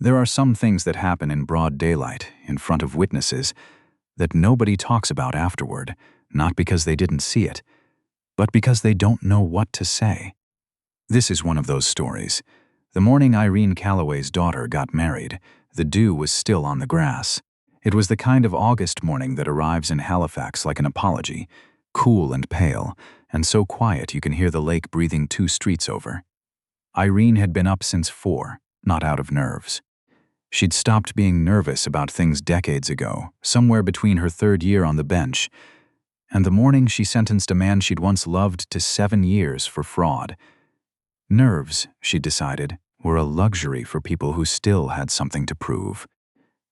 There are some things that happen in broad daylight, in front of witnesses, that nobody talks about afterward, not because they didn't see it, but because they don't know what to say. This is one of those stories. The morning Irene Calloway's daughter got married, the dew was still on the grass. It was the kind of August morning that arrives in Halifax like an apology, cool and pale, and so quiet you can hear the lake breathing 2 streets over. Irene had been up since 4, not out of nerves. She'd stopped being nervous about things decades ago, somewhere between her 3rd year on the bench, and the morning she sentenced a man she'd once loved to 7 years for fraud. Nerves, she decided, were a luxury for people who still had something to prove.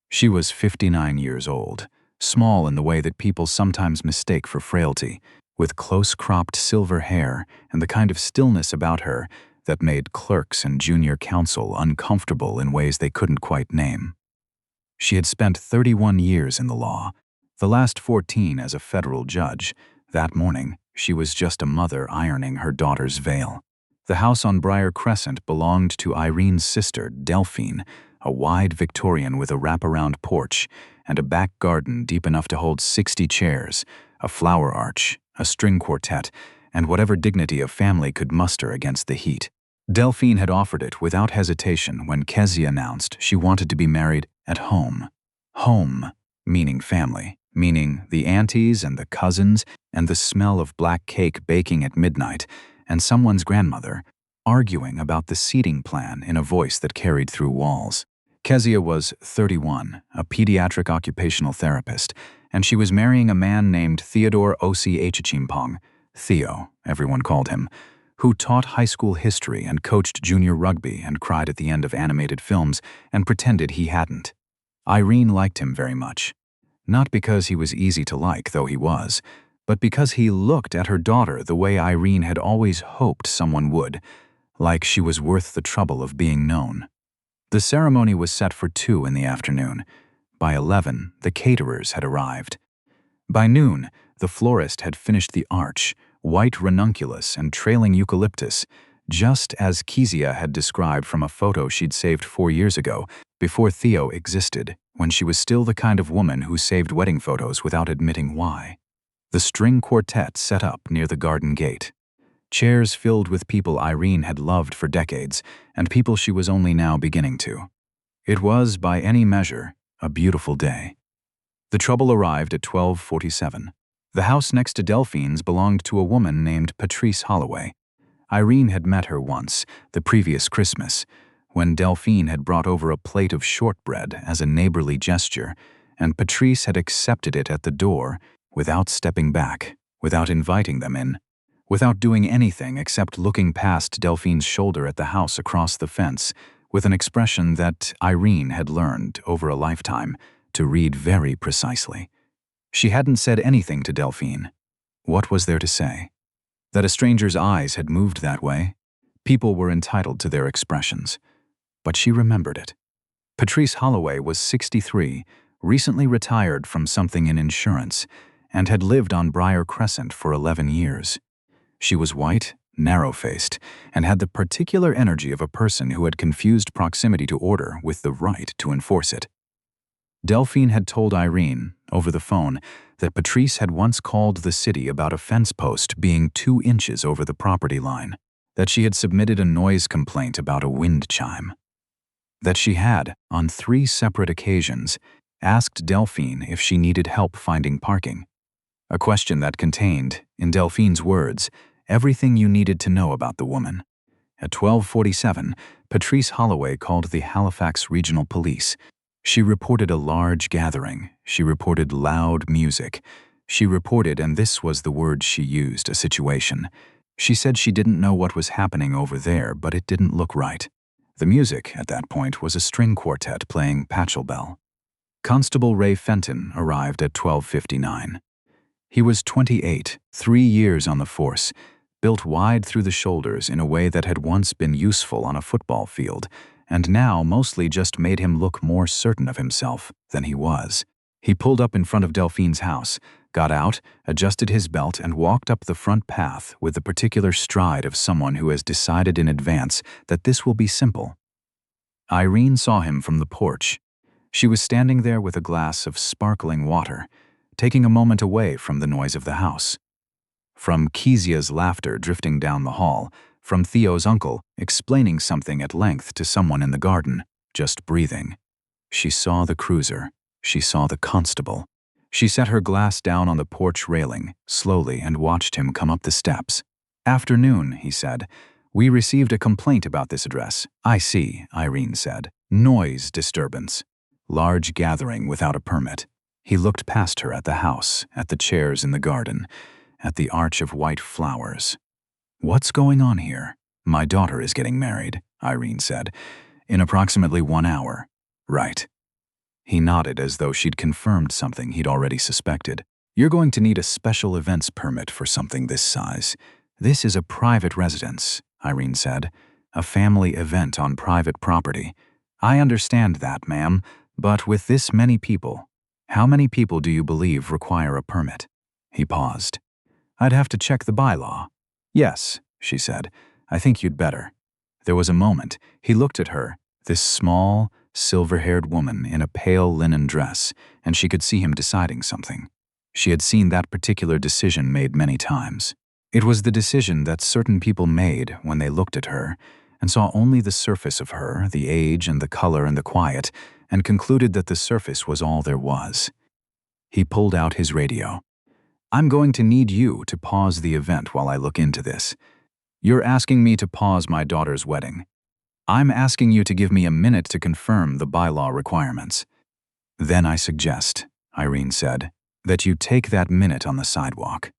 She was 59 years old, small in the way that people sometimes mistake for frailty, with close-cropped silver hair and the kind of stillness about her that made clerks and junior counsel uncomfortable in ways they couldn't quite name. She had spent 31 years in the law, the last 14 as a federal judge. That morning, she was just a mother ironing her daughter's veil. The house on Briar Crescent belonged to Irene's sister, Delphine, a wide Victorian with a wraparound porch and a back garden deep enough to hold 60 chairs, a flower arch, a string quartet, and whatever dignity a family could muster against the heat. Delphine had offered it without hesitation when Kezia announced she wanted to be married at home. Home, meaning family, meaning the aunties and the cousins and the smell of black cake baking at midnight, and someone's grandmother arguing about the seating plan in a voice that carried through walls. Kezia was 31, a pediatric occupational therapist, and she was marrying a man named Theodore O.C. Achichimpong, Theo, everyone called him, who taught high school history and coached junior rugby and cried at the end of animated films and pretended he hadn't. Irene liked him very much. Not because he was easy to like, though he was, but because he looked at her daughter the way Irene had always hoped someone would, like she was worth the trouble of being known. The ceremony was set for 2 in the afternoon. By 11, the caterers had arrived. By noon, the florist had finished the arch, white ranunculus and trailing eucalyptus, just as Kezia had described from a photo she'd saved 4 years ago, before Theo existed, when she was still the kind of woman who saved wedding photos without admitting why. The string quartet set up near the garden gate. Chairs filled with people Irene had loved for decades, and people she was only now beginning to. It was, by any measure, a beautiful day. The trouble arrived at 12:47. The house next to Delphine's belonged to a woman named Patrice Holloway. Irene had met her once, the previous Christmas, when Delphine had brought over a plate of shortbread as a neighborly gesture, and Patrice had accepted it at the door without stepping back, without inviting them in, without doing anything except looking past Delphine's shoulder at the house across the fence with an expression that Irene had learned, over a lifetime, to read very precisely. She hadn't said anything to Delphine. What was there to say? That a stranger's eyes had moved that way? People were entitled to their expressions. But she remembered it. Patrice Holloway was 63, recently retired from something in insurance, and had lived on Briar Crescent for 11 years. She was white, narrow-faced, and had the particular energy of a person who had confused proximity to order with the right to enforce it. Delphine had told Irene, over the phone, that Patrice had once called the city about a fence post being 2 inches over the property line, that she had submitted a noise complaint about a wind chime, that she had, on 3 separate occasions, asked Delphine if she needed help finding parking, a question that contained, in Delphine's words, everything you needed to know about the woman. At 12:47, Patrice Holloway called the Halifax Regional Police. She reported a large gathering. She reported loud music. She reported, and this was the word she used, a situation. She said she didn't know what was happening over there, but it didn't look right. The music, at that point, was a string quartet playing Pachelbel. Constable Ray Fenton arrived at 12:59. He was 28, 3 years on the force, built wide through the shoulders in a way that had once been useful on a football field, and now mostly just made him look more certain of himself than he was. He pulled up in front of Delphine's house, got out, adjusted his belt, and walked up the front path with the particular stride of someone who has decided in advance that this will be simple. Irene saw him from the porch. She was standing there with a glass of sparkling water, taking a moment away from the noise of the house. From Kezia's laughter drifting down the hall, from Theo's uncle explaining something at length to someone in the garden, just breathing. She saw the cruiser. She saw the constable. She set her glass down on the porch railing, slowly, and watched him come up the steps. "Afternoon," he said. "We received a complaint about this address." "I see," Irene said. "Noise disturbance. Large gathering without a permit." He looked past her at the house, at the chairs in the garden, at the arch of white flowers. "What's going on here?" "My daughter is getting married," Irene said. "In approximately 1 hour." "Right." He nodded as though she'd confirmed something he'd already suspected. "You're going to need a special events permit for something this size. This is a private residence," Irene said. "A family event on private property." "I understand that, ma'am, but with this many people, how many people do you believe require a permit?" He paused. "I'd have to check the bylaw." "Yes," she said. "I think you'd better." There was a moment. He looked at her, this small, silver-haired woman in a pale linen dress, and she could see him deciding something. She had seen that particular decision made many times. It was the decision that certain people made when they looked at her and saw only the surface of her, the age and the color and the quiet, and concluded that the surface was all there was. He pulled out his radio. "I'm going to need you to pause the event while I look into this. You're asking me to pause my daughter's wedding. I'm asking you to give me a minute to confirm the bylaw requirements." "Then I suggest," Irene said, "that you take that minute on the sidewalk.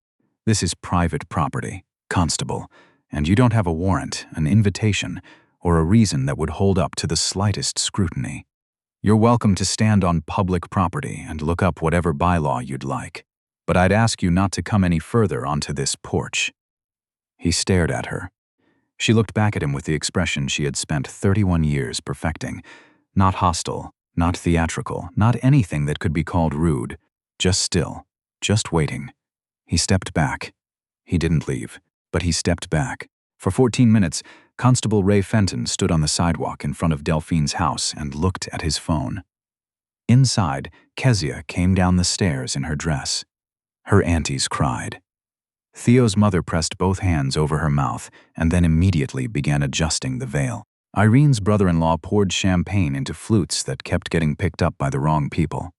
This is private property, constable, and you don't have a warrant, an invitation, or a reason that would hold up to the slightest scrutiny. You're welcome to stand on public property and look up whatever bylaw you'd like, but I'd ask you not to come any further onto this porch." He stared at her. She looked back at him with the expression she had spent 31 years perfecting. Not hostile, not theatrical, not anything that could be called rude. Just still, just waiting. He stepped back. He didn't leave, but he stepped back. For 14 minutes, Constable Ray Fenton stood on the sidewalk in front of Delphine's house and looked at his phone. Inside, Kezia came down the stairs in her dress. Her aunties cried. Theo's mother pressed both hands over her mouth and then immediately began adjusting the veil. Irene's brother-in-law poured champagne into flutes that kept getting picked up by the wrong people.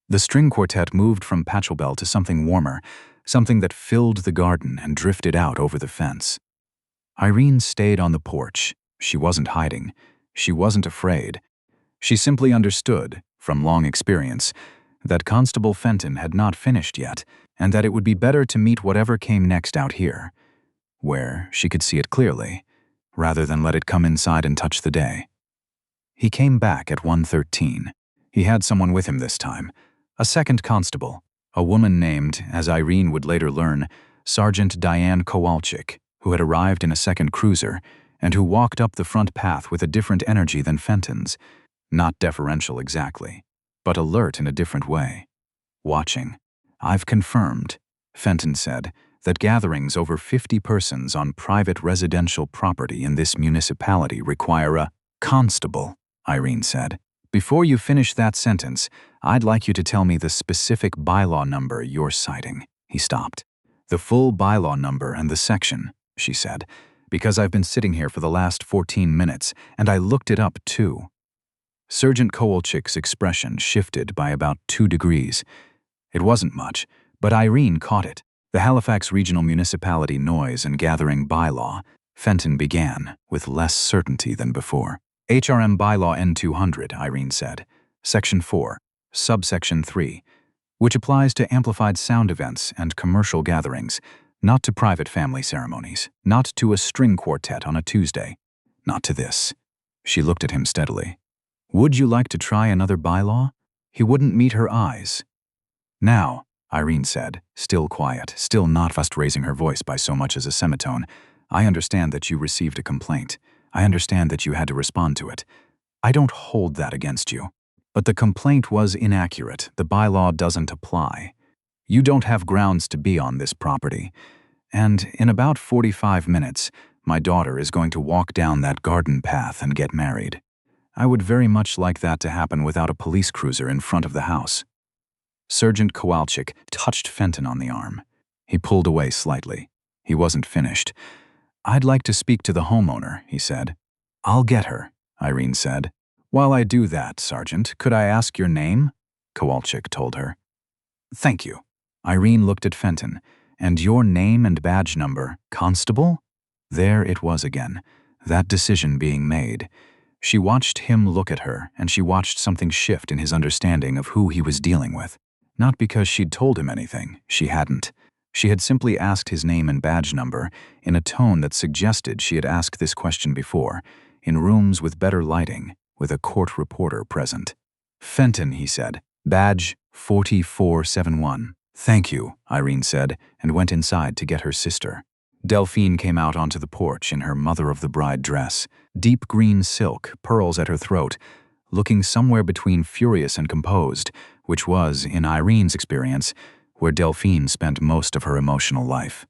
The string quartet moved from Pachelbel to something warmer, something that filled the garden and drifted out over the fence. Irene stayed on the porch. She wasn't hiding. She wasn't afraid. She simply understood, from long experience, that Constable Fenton had not finished yet, and that it would be better to meet whatever came next out here, where she could see it clearly, rather than let it come inside and touch the day. He came back at 1:13. He had someone with him this time, a second constable, a woman named, as Irene would later learn, Sergeant Diane Kowalczyk, who had arrived in a second cruiser and who walked up the front path with a different energy than Fenton's, not deferential exactly, but alert in a different way. Watching. "I've confirmed," Fenton said, "that gatherings over 50 persons on private residential property in this municipality require a constable," Irene said. "Before you finish that sentence, I'd like you to tell me the specific bylaw number you're citing." He stopped. "The full bylaw number and the section," she said, "because I've been sitting here for the last 14 minutes, and I looked it up too." Sergeant Kowalczyk's expression shifted by about 2 degrees. It wasn't much, but Irene caught it. "The Halifax Regional Municipality Noise and Gathering Bylaw," Fenton began, with less certainty than before. "HRM Bylaw N200, Irene said. Section 4, Subsection 3, which applies to amplified sound events and commercial gatherings, not to private family ceremonies, not to a string quartet on a Tuesday, not to this." She looked at him steadily. "Would you like to try another bylaw?" He wouldn't meet her eyes. "Now," Irene said, still quiet, still not fast raising her voice by so much as a semitone, "I understand that you received a complaint. I understand that you had to respond to it. I don't hold that against you. But the complaint was inaccurate. The bylaw doesn't apply. You don't have grounds to be on this property. And in about 45 minutes, my daughter is going to walk down that garden path and get married. I would very much like that to happen without a police cruiser in front of the house. Sergeant Kowalczyk touched Fenton on the arm. He pulled away slightly. He wasn't finished. I'd like to speak to the homeowner, he said. I'll get her, Irene said. While I do that, Sergeant, could I ask your name? Kowalczyk told her. Thank you. Irene looked at Fenton. And your name and badge number, Constable? There it was again, that decision being made. She watched him look at her, and she watched something shift in his understanding of who he was dealing with. Not because she'd told him anything, she hadn't. She had simply asked his name and badge number in a tone that suggested she had asked this question before, in rooms with better lighting, with a court reporter present. Fenton, he said, badge 4471. Thank you, Irene said, and went inside to get her sister. Delphine came out onto the porch in her mother-of-the-bride dress, deep green silk, pearls at her throat, looking somewhere between furious and composed, which was, in Irene's experience, where Delphine spent most of her emotional life.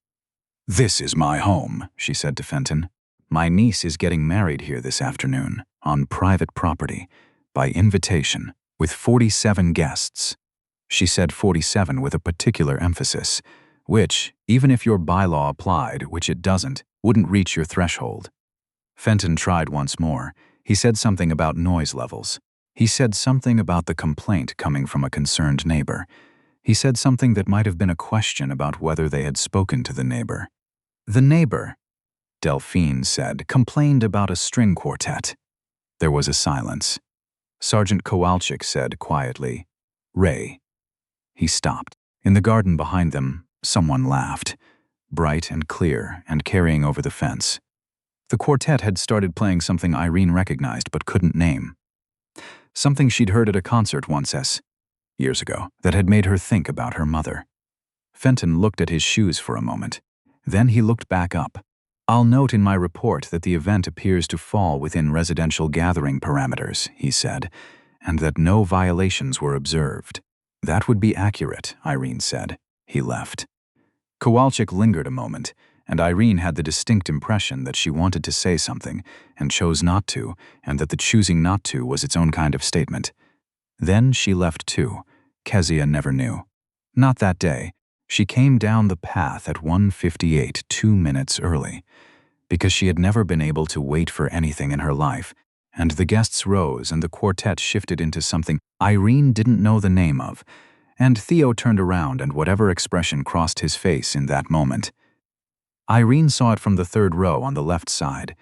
This is my home, she said to Fenton. My niece is getting married here this afternoon, on private property, by invitation, with 47 guests. She said 47 with a particular emphasis, which, even if your bylaw applied, which it doesn't, wouldn't reach your threshold. Fenton tried once more. He said something about noise levels. He said something about the complaint coming from a concerned neighbor. He said something that might have been a question about whether they had spoken to the neighbor. The neighbor, Delphine said, complained about a string quartet. There was a silence. Sergeant Kowalczyk said quietly, Ray. He stopped. In the garden behind them, someone laughed, bright and clear and carrying over the fence. The quartet had started playing something Irene recognized but couldn't name. Something she'd heard at a concert once years ago, that had made her think about her mother. Fenton looked at his shoes for a moment. Then he looked back up. I'll note in my report that the event appears to fall within residential gathering parameters, he said, and that no violations were observed. That would be accurate, Irene said. He left. Kowalczyk lingered a moment, and Irene had the distinct impression that she wanted to say something and chose not to, and that the choosing not to was its own kind of statement. Then she left too. Kezia never knew. Not that day. She came down the path at 1:58, 2 minutes early, because she had never been able to wait for anything in her life, and the guests rose and the quartet shifted into something Irene didn't know the name of, and Theo turned around and whatever expression crossed his face in that moment. Irene saw it from the third row on the left side.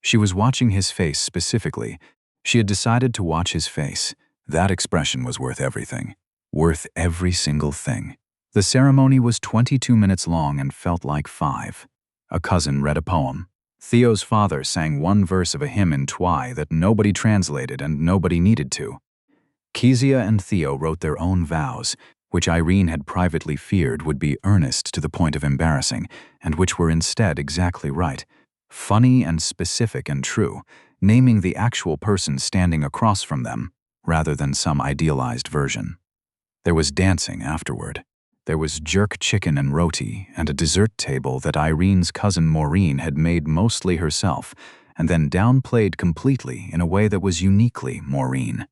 She was watching his face specifically. She had decided to watch his face. That expression was worth everything. Worth every single thing. The ceremony was 22 minutes long and felt like 5. A cousin read a poem. Theo's father sang one verse of a hymn in Twi that nobody translated and nobody needed to. Kezia and Theo wrote their own vows, which Irene had privately feared would be earnest to the point of embarrassing, and which were instead exactly right. Funny and specific and true, naming the actual person standing across from them, rather than some idealized version. There was dancing afterward. There was jerk chicken and roti and a dessert table that Irene's cousin Maureen had made mostly herself, and then downplayed completely in a way that was uniquely Maureen.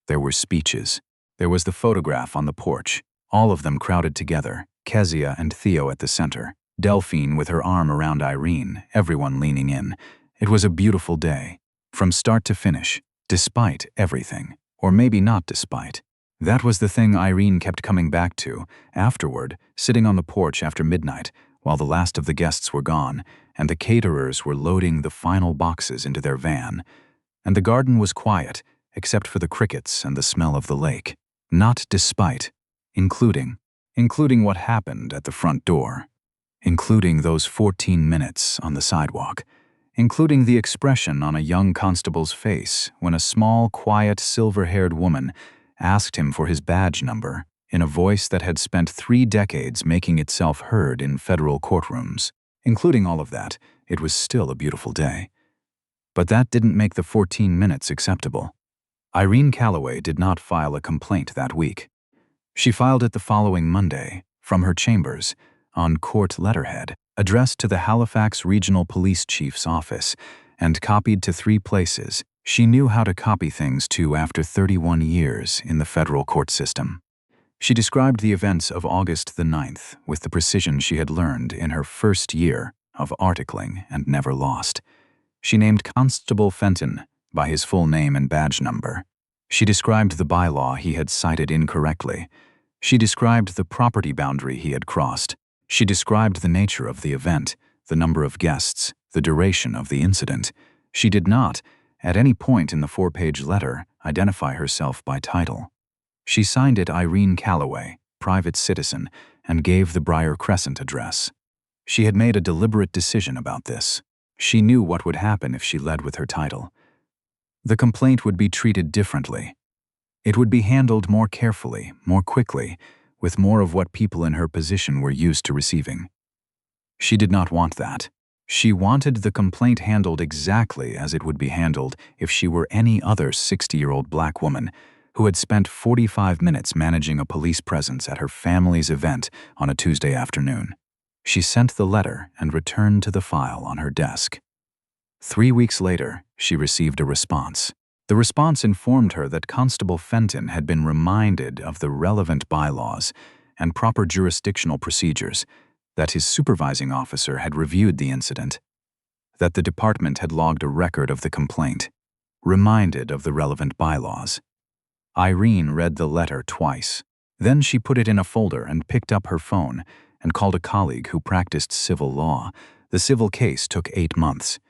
There were speeches. There was the photograph on the porch, all of them crowded together, Kezia and Theo at the center, Delphine with her arm around Irene, everyone leaning in. It was a beautiful day, from start to finish, despite everything, or maybe not despite. That was the thing Irene kept coming back to, afterward, sitting on the porch after midnight, while the last of the guests were gone, and the caterers were loading the final boxes into their van. And the garden was quiet, except for the crickets and the smell of the lake. Not despite, including what happened at the front door, including those 14 minutes on the sidewalk, including the expression on a young constable's face when a small, quiet, silver-haired woman asked him for his badge number in a voice that had spent 3 decades making itself heard in federal courtrooms. Including all of that, it was still a beautiful day. But that didn't make the 14 minutes acceptable. Irene Calloway did not file a complaint that week. She filed it the following Monday, from her chambers, on court letterhead, addressed to the Halifax Regional Police Chief's office, and copied to 3 places. She knew how to copy things too after 31 years in the federal court system. She described the events of August the 9th with the precision she had learned in her first year of articling and never lost. She named Constable Fenton by his full name and badge number. She described the bylaw he had cited incorrectly. She described the property boundary he had crossed. She described the nature of the event, the number of guests, the duration of the incident. She did not, at any point in the 4-page letter, identify herself by title. She signed it Irene Calloway, private citizen, and gave the Briar Crescent address. She had made a deliberate decision about this. She knew what would happen if she led with her title. The complaint would be treated differently. It would be handled more carefully, more quickly, with more of what people in her position were used to receiving. She did not want that. She wanted the complaint handled exactly as it would be handled if she were any other 60-year-old black woman who had spent 45 minutes managing a police presence at her family's event on a Tuesday afternoon. She sent the letter and returned to the file on her desk. 3 weeks later, she received a response. The response informed her that Constable Fenton had been reminded of the relevant bylaws and proper jurisdictional procedures, that his supervising officer had reviewed the incident, that the department had logged a record of the complaint, reminded of the relevant bylaws. Irene read the letter twice. Then she put it in a folder and picked up her phone and called a colleague who practiced civil law. The civil case took 8 months.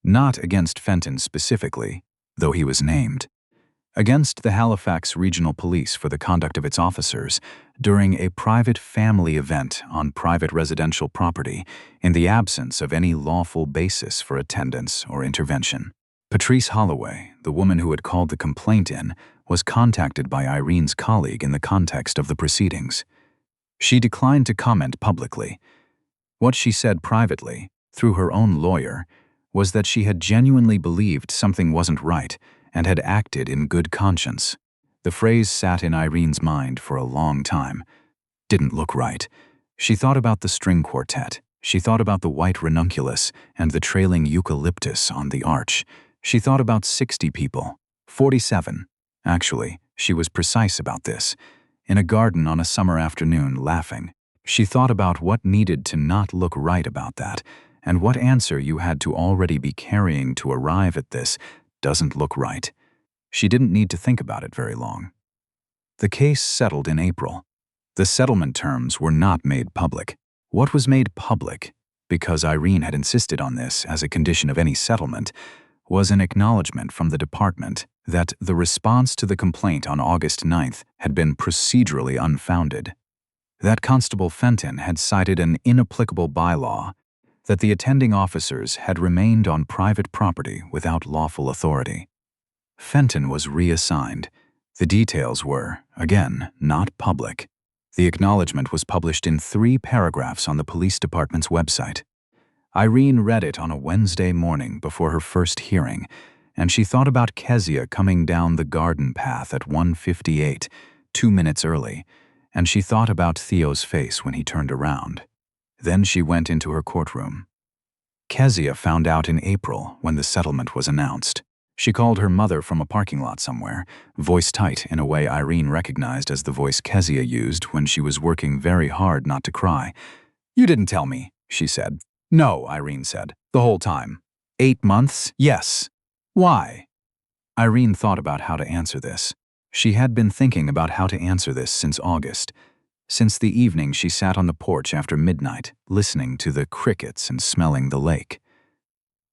Not against Fenton specifically, though he was named. Against the Halifax Regional Police for the conduct of its officers during a private family event on private residential property in the absence of any lawful basis for attendance or intervention. Patrice Holloway, the woman who had called the complaint in, was contacted by Irene's colleague in the context of the proceedings. She declined to comment publicly. What she said privately, through her own lawyer, was that she had genuinely believed something wasn't right and had acted in good conscience. The phrase sat in Irene's mind for a long time. Didn't look right. She thought about the string quartet. She thought about the white ranunculus and the trailing eucalyptus on the arch. She thought about 60 people. 47. Actually, she was precise about this. In a garden on a summer afternoon, laughing. She thought about what needed to not look right about that, and what answer you had to already be carrying to arrive at this doesn't look right. She didn't need to think about it very long. The case settled in April. The settlement terms were not made public. What was made public, because Irene had insisted on this as a condition of any settlement, was an acknowledgement from the department that the response to the complaint on August 9th had been procedurally unfounded. That Constable Fenton had cited an inapplicable bylaw, that the attending officers had remained on private property without lawful authority. Fenton was reassigned. The details were, again, not public. The acknowledgement was published in 3 paragraphs on the police department's website. Irene read it on a Wednesday morning before her first hearing, and she thought about Kezia coming down the garden path at 1:58, 2 minutes early, and she thought about Theo's face when he turned around. Then she went into her courtroom. Kezia found out in April when the settlement was announced. She called her mother from a parking lot somewhere, voice tight in a way Irene recognized as the voice Kezia used when she was working very hard not to cry. "You didn't tell me," she said. "No," Irene said, "the whole time." 8 months? Yes. Why? Irene thought about how to answer this. She had been thinking about how to answer this since August. Since the evening she sat on the porch after midnight, listening to the crickets and smelling the lake.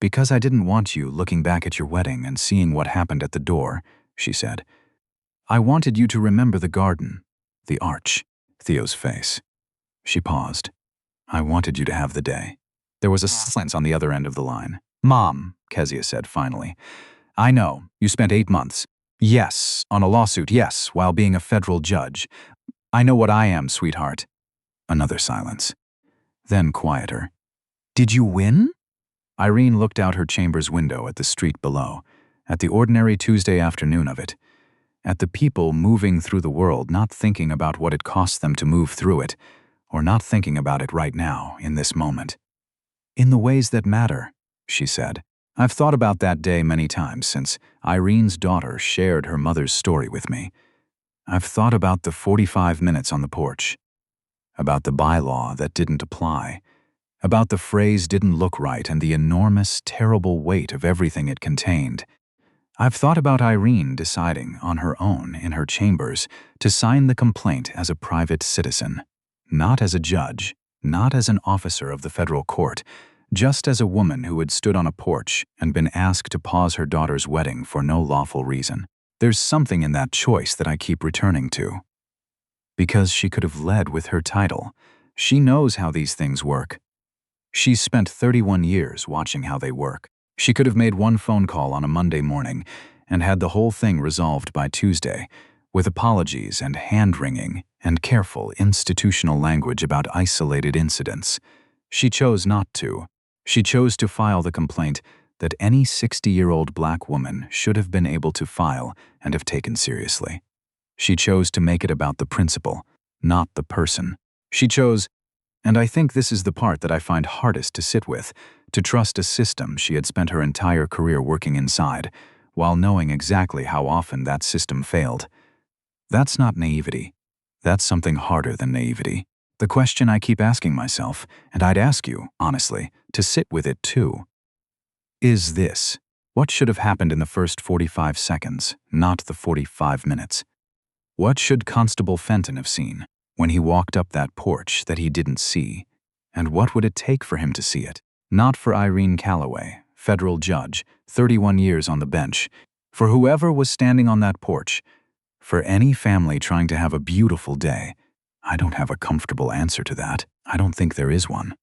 "Because I didn't want you looking back at your wedding and seeing what happened at the door," she said. "I wanted you to remember the garden, the arch, Theo's face." She paused. "I wanted you to have the day." There was a silence on the other end of the line. "Mom," Kezia said finally, "I know, you spent 8 months. Yes, on a lawsuit, yes, while being a federal judge. I know what I am, sweetheart." Another silence. Then quieter. "Did you win?" Irene looked out her chamber's window at the street below, at the ordinary Tuesday afternoon of it, at the people moving through the world not thinking about what it cost them to move through it, or not thinking about it right now, in this moment. "In the ways that matter," she said. I've thought about that day many times since Irene's daughter shared her mother's story with me. I've thought about the 45 minutes on the porch, about the bylaw that didn't apply, about the phrase didn't look right and the enormous, terrible weight of everything it contained. I've thought about Irene deciding on her own in her chambers to sign the complaint as a private citizen, not as a judge, not as an officer of the federal court, just as a woman who had stood on a porch and been asked to pause her daughter's wedding for no lawful reason. There's something in that choice that I keep returning to. Because she could have led with her title. She knows how these things work. She's spent 31 years watching how they work. She could have made one phone call on a Monday morning and had the whole thing resolved by Tuesday, with apologies and hand-wringing and careful institutional language about isolated incidents. She chose not to. She chose to file the complaint that any 60-year-old black woman should have been able to file and have taken seriously. She chose to make it about the principle, not the person. She chose, and I think this is the part that I find hardest to sit with, to trust a system she had spent her entire career working inside, while knowing exactly how often that system failed. That's not naivety. That's something harder than naivety. The question I keep asking myself, and I'd ask you, honestly, to sit with it too, is this: what should have happened in the first 45 seconds, not the 45 minutes? What should Constable Fenton have seen when he walked up that porch that he didn't see? And what would it take for him to see it? Not for Irene Calloway, federal judge, 31 years on the bench, for whoever was standing on that porch, for any family trying to have a beautiful day. I don't have a comfortable answer to that. I don't think there is one.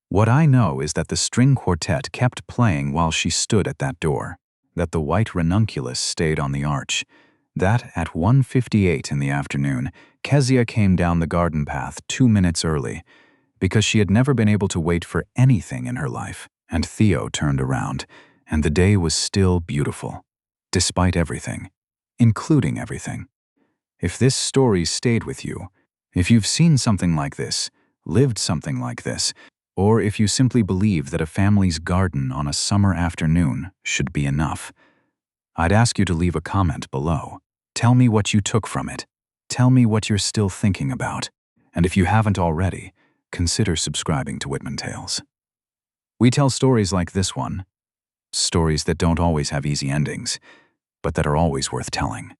What I know is that the string quartet kept playing while she stood at that door, that the white ranunculus stayed on the arch, that at 1:58 in the afternoon, Kezia came down the garden path 2 minutes early, because she had never been able to wait for anything in her life, and Theo turned around, and the day was still beautiful, despite everything, including everything. If this story stayed with you, if you've seen something like this, lived something like this, or if you simply believe that a family's garden on a summer afternoon should be enough, I'd ask you to leave a comment below. Tell me what you took from it. Tell me what you're still thinking about. And if you haven't already, consider subscribing to Whitman Tales. We tell stories like this one, stories that don't always have easy endings, but that are always worth telling.